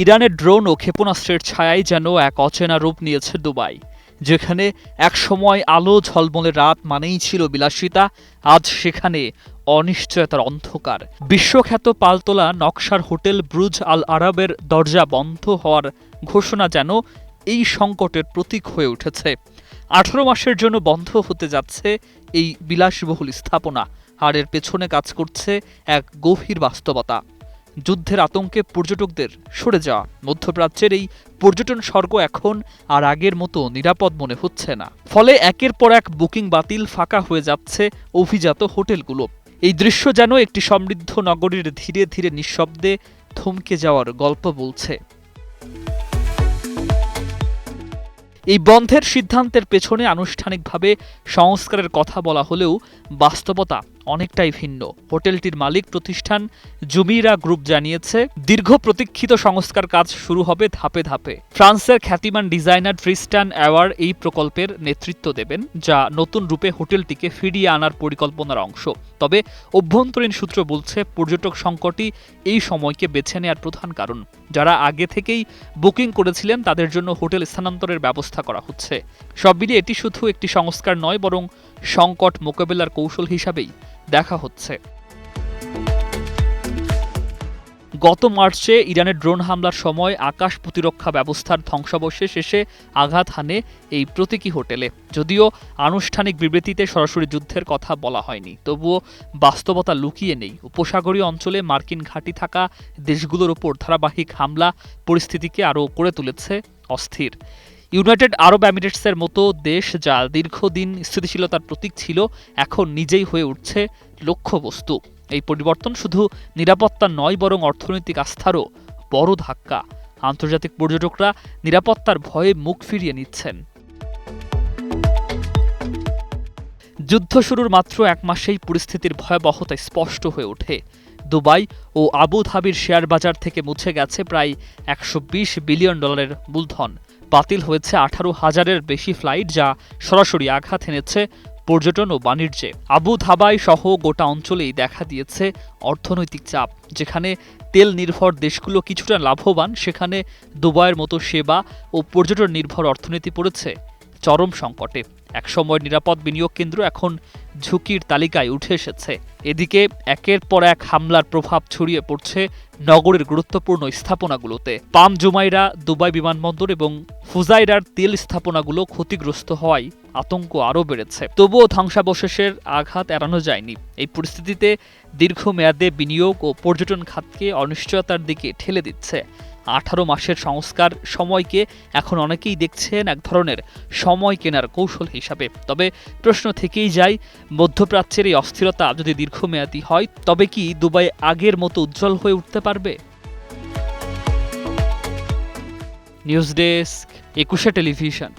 ইরানের ড্রোন ও ক্ষেপণাস্ত্রের ছায়ায় যেন এক অচেনা রূপ নিয়েছে দুবাই, যেখানে একসময় আলো ঝলমলে রাত মানেই ছিল বিলাসিতা, আজ সেখানে অনিশ্চয়তার অন্ধকার। বিশ্বখ্যাত পালতোলা নকশার হোটেল ব্রুজ আল আরবের দরজা বন্ধ হওয়ার ঘোষণা যেন এই সংকটের প্রতীক হয়ে উঠেছে। 18 মাসের জন্য বন্ধ হতে যাচ্ছে এই বিলাসবহুল স্থাপনা, আর এর পেছনে কাজ করছে এক গভীর বাস্তবতা। যুদ্ধের আতঙ্কে পর্যটকদের সরে যাওয়া। মধ্যপ্রাচ্যের এই পর্যটন স্বর্গ এখন আর আগের মতো নিরাপদ মনে হচ্ছে না। ফলে একের পর এক বুকিং বাতিল, ফাঁকা হয়ে যাচ্ছে অভিজাত হোটেলগুলো। এই দৃশ্য যেন একটি সমৃদ্ধ নগরীর ধীরে ধীরে নিঃশব্দে থমকে যাওয়ার গল্প বলছে। এই বন্ধের সিদ্ধান্তের পেছনে আনুষ্ঠানিকভাবে সংস্কারের কথা বলা হলেও বাস্তবতা অনেকটাই ভিন্ন। হোটেলটির মালিক প্রতিষ্ঠান জুমিরা গ্রুপ জানিয়েছে, দীর্ঘ প্রতীক্ষিত সংস্কার কাজ শুরু হবে ধাপে ধাপে। ফ্রান্সের খ্যাতিমান ডিজাইনার ট্রিস্টান অ্যাওয়ার এই প্রকল্পের নেতৃত্ব দেবেন, যা নতুন রূপে হোটেলটিকে ফিরিয়ে আনার পরিকল্পনার অংশ। তবে অভ্যন্তরীণ সূত্র বলছে, পর্যটক সংকটই এই সময়কে বেছে নেওয়ার প্রধান কারণ। যারা আগে থেকেই বুকিং করেছিলেন তাদের জন্য হোটেল স্থানান্তরের ব্যবস্থা করা হচ্ছে। সব মিলিয়ে এটি শুধু একটি সংস্কার নয়, বরং সংকট মোকাবেলার কৌশল হিসাবেই দেখা হচ্ছে। গত মার্চে ইরানের ড্রোন হামলার সময় আকাশ প্রতিরক্ষা ব্যবস্থার ধ্বংসাবশেষ এসে আঘাত হানে এই প্রতীকী হোটেলে। যদিও আনুষ্ঠানিক বিবৃতিতে সরাসরি যুদ্ধের কথা বলা হয়নি, তবুও বাস্তবতা লুকিয়ে নেই। উপসাগরীয় অঞ্চলে মার্কিন ঘাঁটি থাকা দেশগুলোর ওপর ধারাবাহিক হামলা পরিস্থিতিকে আরও করে তুলেছে অস্থির। ইউনাইটেড আরব এমিরেটসের মতো দেশ, যা দীর্ঘদিন স্থিতিশীলতার প্রতীক ছিল, এখন নিজেই হয়ে উঠছে লক্ষ্যবস্তু। এই পরিবর্তন শুধু নিরাপত্তা নয়, বরং অর্থনৈতিক আস্থারও বড় ধাক্কা। আন্তর্জাতিক পর্যটকরা নিরাপত্তার ভয়ে মুখ ফিরিয়ে নিচ্ছেন। যুদ্ধ শুরুর মাত্র এক মাসেই পরিস্থিতির ভয়াবহতা স্পষ্ট হয়ে ওঠে। দুবাই ও আবু ধাবির শেয়ার বাজার থেকে মুছে গেছে প্রায় $120 বিলিয়ন মূলধন। বাতিল হয়েছে 18,000-এর বেশি ফ্লাইট, যা সরাসরি আঘাত এনেছে পর্যটন ও বাণিজ্যে। আবু ধাবাই সহ গোটা অঞ্চলেই দেখা দিয়েছে অর্থনৈতিক চাপ। যেখানে তেল নির্ভর দেশগুলো কিছুটা লাভবান, সেখানে দুবাইয়ের মতো সেবা ও পর্যটন নির্ভর অর্থনীতি পড়েছে চরম সংকটে। একসময় নিরাপদ বিনিয়োগ কেন্দ্র এখন ঝুঁকির তালিকায় উঠে এসেছে। এদিকে একের পর এক হামলার প্রভাব ছড়িয়ে পড়ছে নগরের গুরুত্বপূর্ণ স্থাপনাগুলোতে। পাম জুমাইরা, দুবাই বিমানবন্দর এবং ফুজাইরার তেল স্থাপনাগুলো ক্ষতিগ্রস্ত হওয়ায় আতঙ্ক আরও বেড়েছে। তবুও ধ্বংসাবশেষের আঘাত এড়ানো যায়নি। এই পরিস্থিতিতে দীর্ঘমেয়াদে বিনিয়োগ ও পর্যটন খাতকে অনিশ্চয়তার দিকে ঠেলে দিচ্ছে। 18 মাসের সংস্কার সময়কে এখন অনেকেই দেখছেন এক ধরনের সময় কেনার কৌশল হিসাবে। তবে প্রশ্ন থেকেই যায়, মধ্যপ্রাচ্যের এই অস্থিরতা যদি দীর্ঘমেয়াদী হয়, তবে কি দুবাই আগের মতো উজ্জ্বল হয়ে উঠতে পারবে? News desk, 21 television.